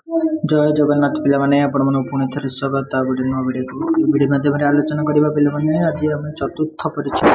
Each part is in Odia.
जय जगन्नाथ पिला माने आपण मन पुणे थरे स्वागत आ गुडी नो वीडियो को वीडियो माध्यम रे आलोचना करिबा पिला माने आज हम चतुर्थ परिचय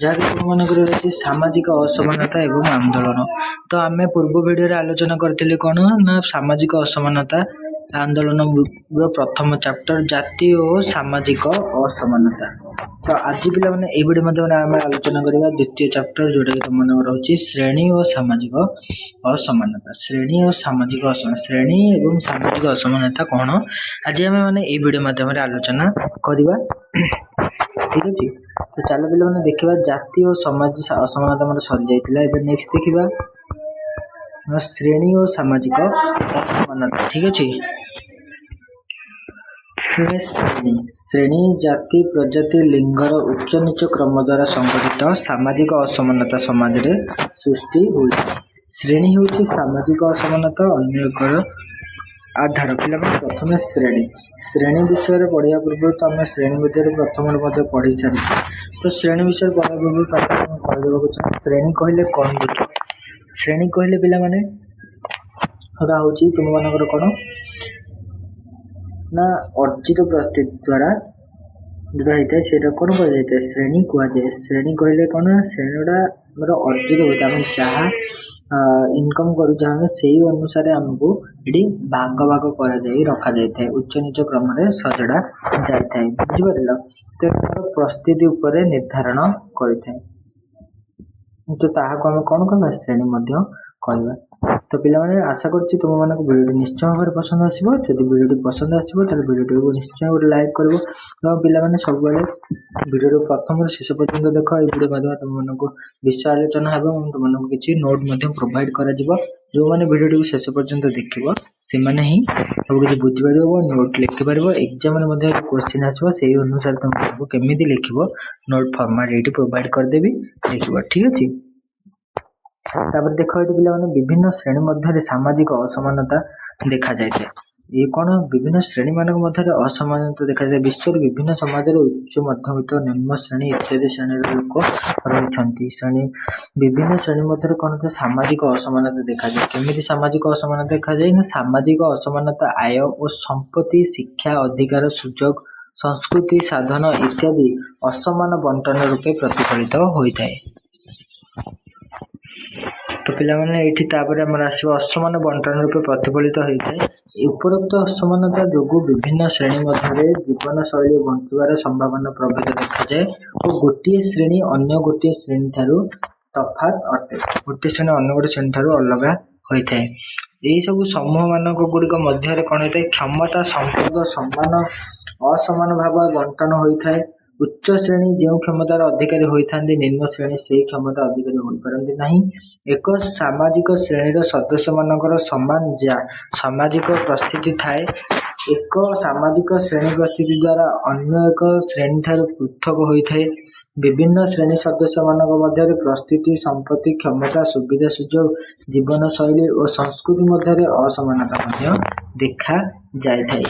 जहाँ तुम मन रही सामाजिक असमानता एवं आंदोलन। तो आम पूर्व वीडियो रे आलोचना करथिले कोन ना सामाजिक असमानता आंदोलन प्रथम चैप्टर जाति और सामाजिक असमानता। तो आज पिला माने ए वीडियो माध्यम रे आम आलोचना करिबा द्वितीय चैप्टर जोटा कि तुम मन रहउची श्रेणी और सामाजिक असमानता। श्रेणी और सामाजिक असमानता, श्रेणी एवं सामाजिक असमानता कौन आज आम मैंने ये वीडियो माध्यम आलोचना करवा। ठीक अच्छे, तो चलो पे मैंने देखा जाति और समाज असमानता मतलब सरी जाता। नेक्स्ट देखा श्रेणी और सामाजिक असमानता। ठीक अच्छे, श्रेणी श्रेणी जाति प्रजाति लिंगर उच्च नीच क्रम द्वारा संगठित सामाजिक असमानता समाज रे सृष्टि होई। श्रेणी हूँ सामाजिक असमानता अन्य एक आधार। पिला प्रथम श्रेणी श्रेणी विषय पढ़ा पूर्व तो आम श्रेणी मध्य प्रथम पढ़ी सारी। तो श्रेणी विषय पढ़ा पूर्व श्रेणी कहले कौन बुझ? श्रेणी कहले पिला माने हूँ तुम मानकर कौन ना अर्जित प्रस्थित द्वारा जोटा होता है से कौन कह श्रेणी कहुए। श्रेणी कहले कौन श्रेणी गुड़ा मतलब अर्जित होता है जहाँ इनकम करूँ से अनुसार आमको ये भाग भाग कर रखा जाए उच्च नीच क्रम सजड़ा जाए बुझिपार। तो प्रस्थिति उपर निर्धारण करें तो ताहाको आम कौन कहवा श्रेणी कहवा। तो पिला माने आशा करछि तुम मानक वीडियो निश्चय भाव पसंद आसीबो। जदि वीडियो पसंद आसीबो ताले वीडियो को निश्चय गोटे लाइक करबो। तो पिला माने सब बेले वीडियो प्रथम शेष पर्यंत देखो। ए वीडियो माध्यम तुम मानक विषय आलोचना हेबो तुम मानक किछि नोट मध्यम प्रोवाइड करा जिवो। जो माने वीडियो को शेष पर्यंत देखिबो से माने ही सब किछि बुझि पारिबो, नोट लिखि पारिबो। एग्जाम रे मध्य क्वेश्चन आसीबो सेही अनुसार तुम केमिति लिखिबो नोट फॉर्मेट एटी प्रोवाइड कर देबी लिखिबो। ठीक अछि, तापर देखो ये पिला माने विभिन्न श्रेणी मध्य सामाजिक असमानता देखा जाए। ये कौन विभिन्न श्रेणी मानक मध्य असमानता देखा जाए। विश्व विभिन्न समाज उच्च मध्यवित्त निम्न श्रेणी इत्यादि श्रेणी लोक रही श्रेणी विभिन्न श्रेणी मध्य कौन सामाजिक असमानता देखा जाए। केमिति सामाजिक असमानता देखा जाए ना सामाजिक असमानता आय और संपत्ति शिक्षा अधिकार सुजोग संस्कृति साधन इत्यादि असमान बंटन रूपे प्रतिफलित होता है। तो पिला माने एठी तापर हमर आसीबो असमान बंटन रूपे प्रतिफलित होता है। उपरोक्त असमानता जोगु विभिन्न श्रेणी मध्य जीवन शैली बंचवार संभावना प्रभेद देखा जाए और गोटे श्रेणी अन्य गोटे श्रेणी ठारू तफात अटे। गोटे श्रेणी अन्य गोटे श्रेणी ठारू अलग होता है। यही सब समूह मानक गुड़िक मध्य कौन होता है क्षमता संपद सम्मान असमान भाव बंटन होता है। उच्च श्रेणी जो क्षमतार अधिकारी होता निम्न श्रेणी से क्षमता अधिकारी हो पारती नहीं। एक सामाजिक श्रेणीर सदस्य मानकर समान सामाजिक परिस्थिति थाए। एक सामाजिक श्रेणी परिस्थिति द्वारा अन्य एक श्रेणी ठारू पृथक होता है। विभिन्न श्रेणी सदस्य मानक मध्य परिस्थिति संपत्ति क्षमता सुविधा सुजोग जीवन शैली और संस्कृति मध्य असमानता देखा जाए।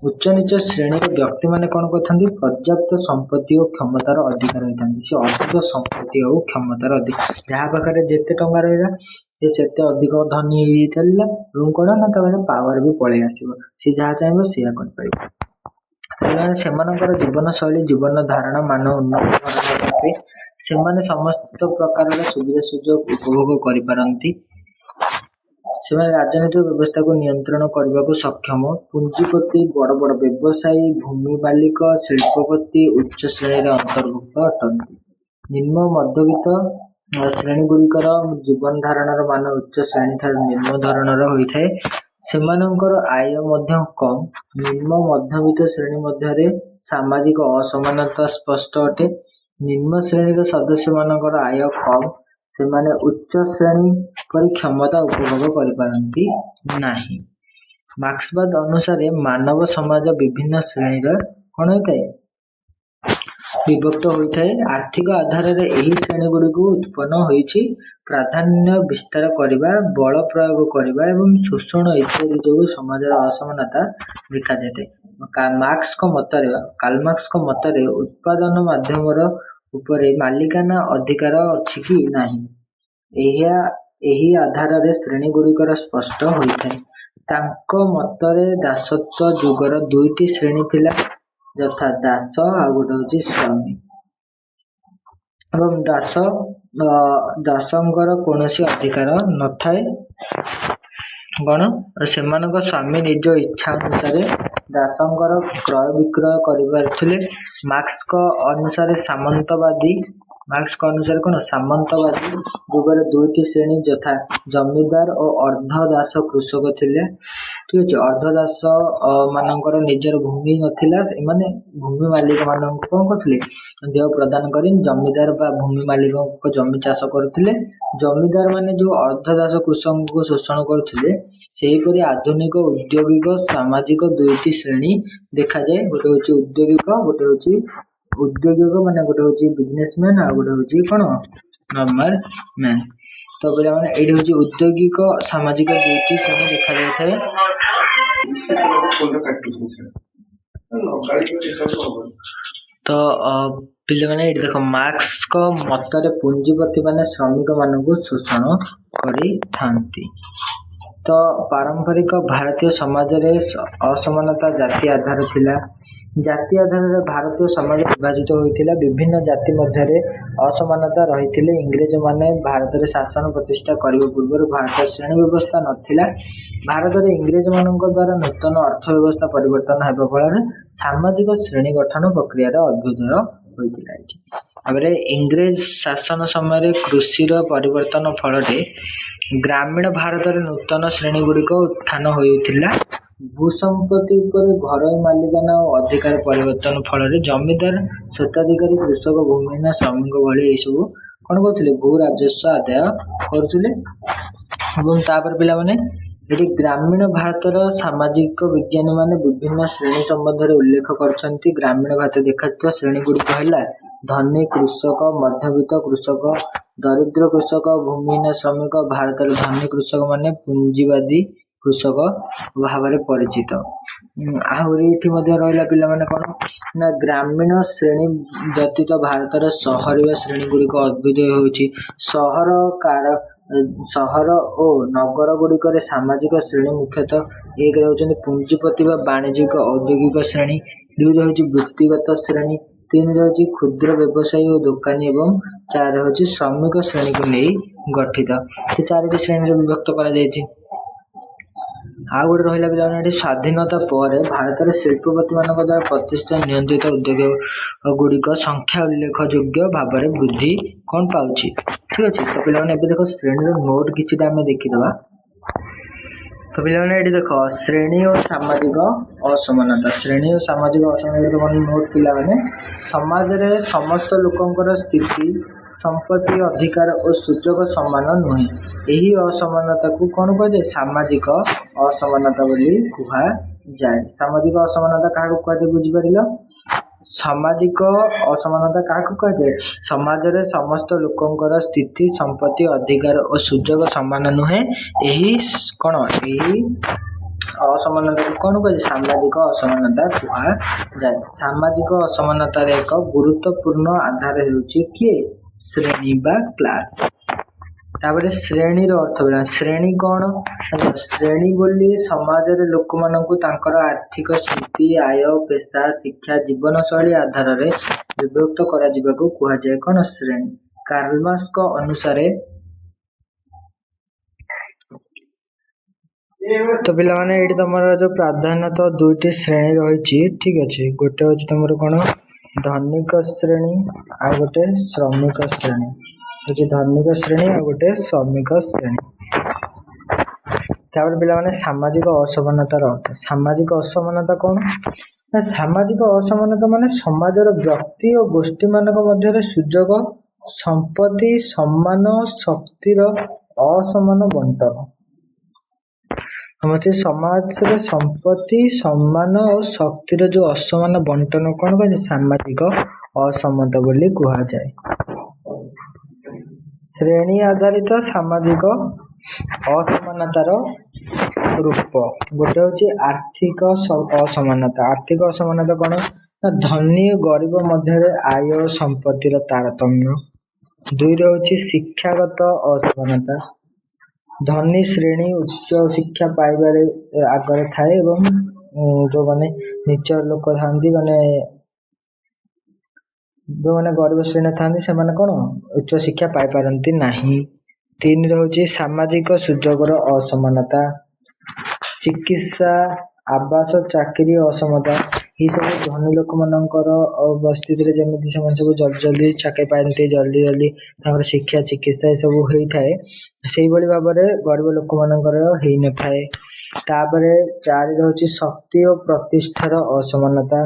उच्च नीच श्रेणी व्यक्ति माने कौन कहते पर्याप्त संपत्ति और क्षमतार अधिकार होता से अधिक संपत्ति और क्षमतार अधिकार जहाँ पाखे जिते टंका रहा से अधिक धनी चलला कौन ना पावर भी पलि आसो सी जहाँ चाहिए सी कर सेमानकर जीवन शैली जीवन धारणा मान उन्नति से समस्त प्रकार सुविधा सुजोग उपभोग करिपारंती। से राजनीतिक व्यवस्था को नियंत्रण करने को सक्षम। पूंजीपति बड़ बड़ व्यवसायी भूमि मालिक शिल्पपति उच्च श्रेणी अंतर्भुक्त अटंती। निम्न मध्यवित्त श्रेणी गुड़िकर जीवन धारण मान उच्च श्रेणी ठारू निम्न धरणर होता है। सेमानंकर आय मध्य कम। निम्न मध्यवित्त श्रेणी मध्य सामाजिक असमानता स्पष्ट अटे। निम्न श्रेणी सदस्य मानकर आय कम से माने उच्च श्रेणी पर क्षमता उपभोग करिपारंती नाही। मार्क्सवाद अनुसार मानव समाज विभिन्न श्रेणी कौन होता है विभक्त होता है। आर्थिक आधार रे एही श्रेणी गुड़ी को उत्पन्न होईछि प्राधान्य विस्तार करबा बल प्रयोग करबा एवं शोषण इत्यादि जो समाज असमानता देखा जाए। मार्क्स को मतरे कार्ल मार्क्स को मतरे उत्पादन माध्यम उपरे मालिकाना अधिकार अछि कि नाही एही आधार रे श्रेणी गुड़िकर स्पष्ट होता है। ତାଙ୍କ ମତରେ ଦାସତ୍ୱ ଯୁଗର ଦୁଇଟି ଶ୍ରେଣୀ ଥିଲା, ଯଥା ଦାସ ଆଉ ଗୋଟେ ହଉଛି ସ୍ୱାମୀ। ଏବଂ ଦାସଙ୍କର କୌଣସି ଅଧିକାର ନଥାଏ। କଣ? ସେମାନଙ୍କ ସ୍ୱାମୀ ନିଜ ଇଚ୍ଛା ଅନୁସାରେ ଦାସଙ୍କର କ୍ରୟ ବିକ୍ରୟ କରିପାରୁଥିଲେ। ମାର୍କ୍ସଙ୍କ ଅନୁସାରେ ସାମନ୍ତବାଦୀ ଯୁଗରେ ଦୁଇଟି ଶ୍ରେଣୀ, ଯଥା ଜମିଦାର ଓ ଅର୍ଦ୍ଧ ଦାସ କୃଷକ ଥିଲେ। ଠିକ ଅଛି। ଅର୍ଦ୍ଧ ଦାସ ମାନଙ୍କର ନିଜର ଭୂମି ନଥିଲା। ଏମାନେ ଭୂମି ମାଲିକ ମାନଙ୍କୁ କଣ କରୁଥିଲେ? ଦେୟ ପ୍ରଦାନ କରି ଜମିଦାର ବା ଭୂମି ମାଲିକଙ୍କ ଜମି ଚାଷ କରୁଥିଲେ। ଜମିଦାର ମାନେ ଯୋଉ ଅର୍ଦ୍ଧ ଦାସ କୃଷକଙ୍କୁ ଶୋଷଣ କରୁଥିଲେ। ସେହିପରି ଆଧୁନିକ ଉଦ୍ୟୋଗିକ ସାମାଜିକ ଦୁଇଟି ଶ୍ରେଣୀ ଦେଖାଯାଏ। ଗୋଟେ ହଉଛି ଉଦ୍ୟୋଗିକ ମାନେ ଗୋଟେ ହଉଛି ବିଜନେସମ୍ୟାନ, ଆଉ ଗୋଟେ ହଉଛି କଣ? Normal man. ତ ପିଲାମାନେ ଏଇଠି ହଉଛି ଉଦ୍ୟୋଗିକ ସାମାଜିକ ଦୁଇଟି ଶ୍ରେଣୀ ଦେଖାଯାଇଥାଏ। ତ ପିଲାମାନେ ଏଇଠି ଦେଖ, ମାର୍କ୍ସଙ୍କ ମତରେ ପୁଞ୍ଜିପତି ମାନେ ଶ୍ରମିକ ମାନଙ୍କୁ ଶୋଷଣ କରିଥାନ୍ତି। ତ ପାରମ୍ପରିକ ଭାରତୀୟ ସମାଜରେ ଅସମାନତା ଜାତି ଆଧାର ଥିଲା। ଜାତି ଆଧାରରେ ଭାରତୀୟ ସମାଜ ବିଭାଜିତ ହୋଇଥିଲା। ବିଭିନ୍ନ ଜାତି ମଧ୍ୟରେ ଅସମାନତା ରହିଥିଲେ। ଇଂରେଜମାନେ ଭାରତରେ ଶାସନ ପ୍ରତିଷ୍ଠା କରିବା ପୂର୍ବରୁ ଭାରତରେ ଶ୍ରେଣୀ ବ୍ୟବସ୍ଥା ନଥିଲା। ଭାରତରେ ଇଂରେଜମାନଙ୍କ ଦ୍ୱାରା ନୂତନ ଅର୍ଥ ବ୍ୟବସ୍ଥା ପରିବର୍ତ୍ତନ ହେବା ଫଳରେ ସାମାଜିକ ଶ୍ରେଣୀ ଗଠନ ପ୍ରକ୍ରିୟାର ଅଭ୍ୟୁଦୟ ହୋଇଥିଲା। ଏଠି ତାପରେ ଇଂରେଜ ଶାସନ ସମୟରେ କୃଷିର ପରିବର୍ତ୍ତନ ଫଳରେ ଗ୍ରାମୀଣ ଭାରତରେ ନୂତନ ଶ୍ରେଣୀ ଗୁଡ଼ିକ ଉତ୍ଥାନ ହୋଇଥିଲା। ଭୂସମ୍ପତ୍ତି ଉପରେ ଘରୋଇ ମାଲିକାନା ଓ ଅଧିକାର ପରିବର୍ତ୍ତନ ଫଳରେ ଜମିଦାର, ସ୍ୱତ୍ୱାଧିକାରୀ, କୃଷକ, ଭୂମିହୀନ ଶ୍ରମିକ ଭଳି ଏହିସବୁ କଣ କରୁଥିଲେ? ଭୂ ରାଜସ୍ୱ ଆଦାୟ କରୁଥିଲେ। ଏବଂ ତାପରେ ପିଲାମାନେ ଏଠି ଗ୍ରାମୀଣ ଭାରତର ସାମାଜିକ ବିଜ୍ଞାନୀ ମାନେ ବିଭିନ୍ନ ଶ୍ରେଣୀ ସମ୍ବନ୍ଧରେ ଉଲ୍ଲେଖ କରିଛନ୍ତି। ଗ୍ରାମୀଣ ଭାରତରେ ଦେଖାଯାଉଥିବା ଶ୍ରେଣୀ ଗୁଡ଼ିକ ହେଲା ଧନୀ କୃଷକ, ମଧ୍ୟବିତ୍ତ କୃଷକ, ଦରିଦ୍ର କୃଷକ, ଭୂମିହୀନ ଶ୍ରମିକ। ଭାରତରେ ଧନୀ କୃଷକ ମାନେ ପୁଞ୍ଜିବାଦୀ କୃଷକ ଭାବରେ ପରିଚିତ। ଆହୁରି ଏଠି ମଧ୍ୟ ରହିଲା ପିଲାମାନେ କଣ ନା, ଗ୍ରାମୀଣ ଶ୍ରେଣୀ ବ୍ୟତୀତ ଭାରତର ସହରୀୟ ଶ୍ରେଣୀ ଗୁଡ଼ିକ ଅଭ୍ୟୁଦୟ ହେଉଛି। ସହର ଓ ନଗର ଗୁଡ଼ିକରେ ସାମାଜିକ ଶ୍ରେଣୀ ମୁଖ୍ୟତଃ ଏକ ହେଉଛନ୍ତି ପୁଞ୍ଜିପତି ବା ବାଣିଜ୍ୟିକ ଔଦ୍ୟୋଗିକ ଶ୍ରେଣୀ, ଦୁଇରେ ହେଉଛି ବୃତ୍ତିଗତ ଶ୍ରେଣୀ, ତିନିରେ ହେଉଛି କ୍ଷୁଦ୍ର ବ୍ୟବସାୟୀ ଓ ଦୋକାନୀ ଏବଂ ଚାରି ହେଉଛି ଶ୍ରମିକ ଶ୍ରେଣୀକୁ ନେଇ ଗଠିତ। ସେ ଚାରିଟି ଶ୍ରେଣୀରେ ବିଭକ୍ତ କରାଯାଇଛି। ଆଉ ଗୋଟେ ରହିଲା ପିଲାମାନେ ଏଠି ସ୍ୱାଧୀନତା ପରେ ଭାରତରେ ଶିଳ୍ପପତି ମାନଙ୍କ ଦ୍ୱାରା ପ୍ରତିଷ୍ଠା ନିୟନ୍ତ୍ରିତ ଉଦ୍ୟୋଗ ଗୁଡ଼ିକ ସଂଖ୍ୟା ଉଲ୍ଲେଖଯୋଗ୍ୟ ଭାବରେ ବୃଦ୍ଧି କଣ ପାଉଛି। ଠିକ ଅଛି। ତ ପିଲାମାନେ ଏବେ ଦେଖ, ଶ୍ରେଣୀର ନୋଟ କିଛିଟା ଆମେ ଦେଖିଦେବା। ତ ପିଲାମାନେ ଏଠି ଦେଖ, ଶ୍ରେଣୀ ଓ ସାମାଜିକ ଅସମାନତା। ଶ୍ରେଣୀ ଓ ସାମାଜିକ ଅସମାନତା ନୋଟ ପିଲାମାନେ, ସମାଜରେ ସମସ୍ତ ଲୋକଙ୍କର ସ୍ଥିତି, ସମ୍ପତ୍ତି, ଅଧିକାର ଓ ସୁଯୋଗ ସମାନ ନୁହେଁ। ଏହି ଅସମାନତାକୁ କଣ କୁହାଯାଏ? ସାମାଜିକ ଅସମାନତା ବୋଲି କୁହାଯାଏ। ସାମାଜିକ ଅସମାନତା କାହାକୁ କୁହାଯାଏ ବୁଝିପାରିଲ? ସାମାଜିକ ଅସମାନତା କାହାକୁ କୁହାଯାଏ? ସମାଜରେ ସମସ୍ତ ଲୋକଙ୍କର ସ୍ଥିତି, ସମ୍ପତ୍ତି, ଅଧିକାର ଓ ସୁଯୋଗ ସମାନ ନୁହେଁ। ଏହି ଅସମାନତାକୁ କଣ କୁହାଯାଏ? ସାମାଜିକ ଅସମାନତା କୁହାଯାଏ। ସାମାଜିକ ଅସମାନତାର ଏକ ଗୁରୁତ୍ୱପୂର୍ଣ୍ଣ ଆଧାର ହେଉଛି କିଏ? ଶ୍ରେଣୀ ବା କ୍ଲାସ। ତାପରେ ଶ୍ରେଣୀର ଅର୍ଥ ହେଲା, ଶ୍ରେଣୀ କଣ? ଶ୍ରେଣୀ ବୋଲି ସମାଜରେ ଲୋକମାନଙ୍କୁ ତାଙ୍କର ଆର୍ଥିକ ସ୍ଥିତି, ଆୟ, ପେଶା, ଶିକ୍ଷା, ଜୀବନଶୈଳୀ ଆଧାରରେ ବିଭକ୍ତ କରାଯିବାକୁ କୁହାଯାଏ। କଣ? ଶ୍ରେଣୀ। କାର୍ଲ ମାର୍କ୍ସଙ୍କ ଅନୁସାରେ ତ ପିଲାମାନେ ଏଇଠି ତମର ଯୋଉ ପ୍ରାଧାନ୍ୟତଃ ଦୁଇଟି ଶ୍ରେଣୀ ରହିଛି। ଠିକ ଅଛି। ଗୋଟେ ହଉଛି ତମର କଣ? ଧନିକ ଶ୍ରେଣୀ, ଆଉ ଗୋଟେ ଶ୍ରମିକ ଶ୍ରେଣୀ। ଧନିକ ଶ୍ରେଣୀ ଆଉ ଗୋଟେ ଶ୍ରମିକ ଶ୍ରେଣୀ। ତାପରେ ପିଲାମାନେ ସାମାଜିକ ଅସମାନତାର ଅର୍ଥ। ସାମାଜିକ ଅସମାନତା କଣ? ନା, ସାମାଜିକ ଅସମାନତା ମାନେ ସମାଜର ବ୍ୟକ୍ତି ଓ ଗୋଷ୍ଠୀ ମାନଙ୍କ ମଧ୍ୟରେ ସୁଯୋଗ, ସମ୍ପତ୍ତି, ସମ୍ମାନ, ଶକ୍ତିର ଅସମାନ ବଣ୍ଟନ। ସମାଜରେ ସମ୍ପତ୍ତି, ସମ୍ମାନ ଓ ଶକ୍ତିର ଯୋଉ ଅସମାନ ବଣ୍ଟନ କଣ କୁହାଯାଏ? ସାମାଜିକ ଅସମାନତା ବୋଲି କୁହାଯାଏ। ଶ୍ରେଣୀ ଆଧାରିତ ସାମାଜିକ ଅସମାନତାର ରୂପ ଗୋଟେ ହଉଛି ଆର୍ଥିକ ଅସମାନତା। ଆର୍ଥିକ ଅସମାନତା କଣ? ନା, ଧନୀ ଓ ଗରିବ ମଧ୍ୟରେ ଆୟ ଓ ସମ୍ପତ୍ତିର ତାରତମ୍ୟ। ଦୁଇରେ ହଉଛି ଶିକ୍ଷାଗତ ଅସମାନତା। ଧନୀ ଶ୍ରେଣୀ ଉଚ୍ଚ ଶିକ୍ଷା ପାଇବାରେ ଆଗରେ ଥାଏ ଏବଂ ଯୋଉମାନେ ନିଚ ଲୋକ ଥାନ୍ତି ଯୋଉମାନେ ଗରିବ ଶ୍ରେଣୀ ଥାନ୍ତି ସେମାନେ କ'ଣ ଉଚ୍ଚ ଶିକ୍ଷା ପାଇପାରନ୍ତି ନାହିଁ। 3 ରହୁଛି ସାମାଜିକ ସୁଯୋଗର ଅସମାନତା, ଚିକିତ୍ସା, ଆବାସ, ଚାକିରି ଅସମତା। ଏଇ ସବୁ ଧନୀ ଲୋକମାନଙ୍କର ଅବସ୍ଥିତିରେ ଯେମିତି ସେମାନେ ସବୁ ଜଲ୍ଦି ଚାକିରି ପାଆନ୍ତି, ଜଲ୍ଦି ତାଙ୍କର ଶିକ୍ଷା ଚିକିତ୍ସା ଏସବୁ ହେଇଥାଏ, ସେଇଭଳି ଭାବରେ ଗରିବ ଲୋକମାନଙ୍କର ହେଇନଥାଏ। ତାପରେ 4 ରହୁଛି ଶକ୍ତି ଓ ପ୍ରତିଷ୍ଠାର ଅସମାନତା।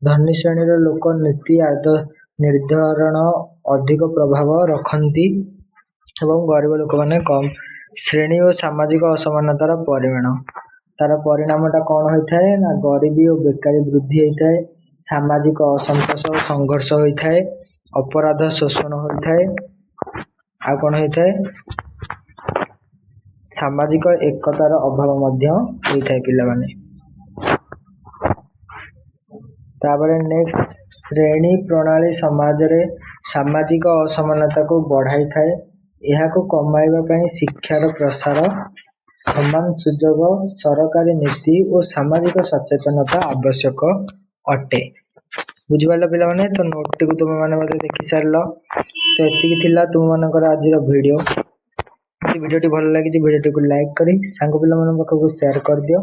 ଧନୀ ଶ୍ରେଣୀର ଲୋକ ନୀତି ନିର୍ଦ୍ଧାରଣ ଅଧିକ ପ୍ରଭାବ ରଖନ୍ତି ଏବଂ ଗରିବ ଲୋକମାନେ କମ୍। ଶ୍ରେଣୀ ଓ ସାମାଜିକ ଅସମାନତାର ପରିମାଣ, ତାର ପରିଣାମଟା କ'ଣ ହୋଇଥାଏ ନା ଗରିବୀ ଓ ବେକାରୀ ବୃଦ୍ଧି ହୋଇଥାଏ, ସାମାଜିକ ଅସନ୍ତୋଷ ଓ ସଂଘର୍ଷ ହୋଇଥାଏ, ଅପରାଧ ଶୋଷଣ ହୋଇଥାଏ, ଆଉ କ'ଣ ହୋଇଥାଏ ସାମାଜିକ ଏକତାର ଅଭାବ ମଧ୍ୟ ହୋଇଥାଏ ପିଲାମାନେ। ତାପରେ ନେକ୍ସଟ, ଶ୍ରେଣୀ ପ୍ରଣାଳୀ ସମାଜରେ ସାମାଜିକ ଅସମାନତାକୁ ବଢ଼ାଇଥାଏ। ଏହାକୁ କମାଇବା ପାଇଁ ଶିକ୍ଷାର ପ୍ରସାର, ସମାନ ସୁଯୋଗ, ସରକାରୀ ନୀତି ଓ ସାମାଜିକ ସଚେତନତା ଆବଶ୍ୟକ ଅଟେ। ବୁଝିପାରିଲ ପିଲାମାନେ? ତ ନୋଟଟିକୁ ତୁମେମାନେ ମଧ୍ୟ ଦେଖି ସାରିଲ। ତ ଏତିକି ଥିଲା ତୁମମାନଙ୍କର ଆଜିର ଭିଡ଼ିଓ। ଯଦି ଭିଡ଼ିଓଟି ଭଲ ଲାଗିଛି ଭିଡ଼ିଓଟିକୁ ଲାଇକ୍ କରି ସାଙ୍ଗ ପିଲାମାନଙ୍କ ପାଖକୁ ସେୟାର କରିଦିଅ।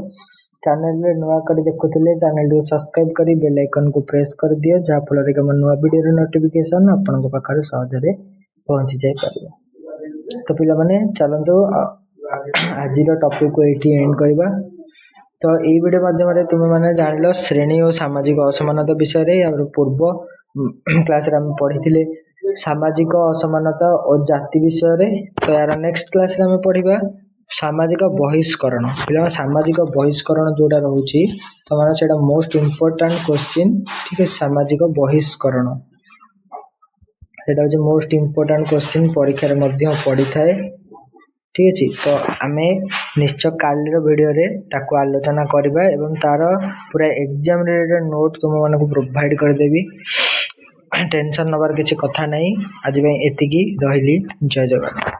ଚ୍ୟାନେଲରେ ନୂଆ କରି ଦେଖୁଥିଲେ ଚ୍ୟାନେଲଟିକୁ ସବସ୍କ୍ରାଇବ୍ କରି ବେଲ୍ ଆଇକନ୍କୁ ପ୍ରେସ୍ କରିଦିଅ, ଯାହାଫଳରେ କି ଆମ ନୂଆ ଭିଡ଼ିଓର ନୋଟିଫିକେସନ୍ ଆପଣଙ୍କ ପାଖରେ ସହଜରେ ପହଞ୍ଚି ଯାଇପାରିବ। ତ ପିଲାମାନେ ଚାଲନ୍ତୁ ଆଜିର ଟପିକକୁ ଏଇଠି ଏଣ୍ଡ କରିବା। ତ ଏଇ ଭିଡ଼ିଓ ମାଧ୍ୟମରେ ତୁମେମାନେ ଜାଣିଲ ଶ୍ରେଣୀ ଓ ସାମାଜିକ ଅସମାନତା ବିଷୟରେ। ଆମର ପୂର୍ବ କ୍ଲାସରେ ଆମେ ପଢ଼ିଥିଲେ ସାମାଜିକ ଅସମାନତା ଓ ଜାତି ବିଷୟରେ। ତ ଏହାର ନେକ୍ସଟ କ୍ଲାସରେ ଆମେ ପଢ଼ିବା ସାମାଜିକ ବହିଷ୍କରଣ। ପିଲାମାନେ ସାମାଜିକ ବହିଷ୍କରଣ ଯୋଉଟା ରହୁଛି ତମର ସେଇଟା ମୋଷ୍ଟ ଇମ୍ପୋର୍ଟାଣ୍ଟ କ୍ୱେଶ୍ଚିନ୍, ଠିକ ଅଛି। ସାମାଜିକ ବହିଷ୍କରଣ ସେଇଟା ହଉଛି ମୋଷ୍ଟ ଇମ୍ପୋର୍ଟାଣ୍ଟ କ୍ୱେଶ୍ଚିନ୍, ପରୀକ୍ଷାରେ ମଧ୍ୟ ପଡ଼ିଥାଏ, ଠିକ ଅଛି। ତ ଆମେ ନିଶ୍ଚୟ କାଲିର ଭିଡ଼ିଓରେ ତାକୁ ଆଲୋଚନା କରିବା ଏବଂ ତାର ପୁରା ଏକ୍ଜାମ ରିଲେଟେଡ୍ ନୋଟ୍ ତୁମମାନଙ୍କୁ ପ୍ରୋଭାଇଡ଼ କରିଦେବି। ଟେନସନ୍ ନେବାର କିଛି କଥା ନାହିଁ। ଆଜି ପାଇଁ ଏତିକି, ରହିଲି। ଜୟ ଜଗନ୍ନାଥ।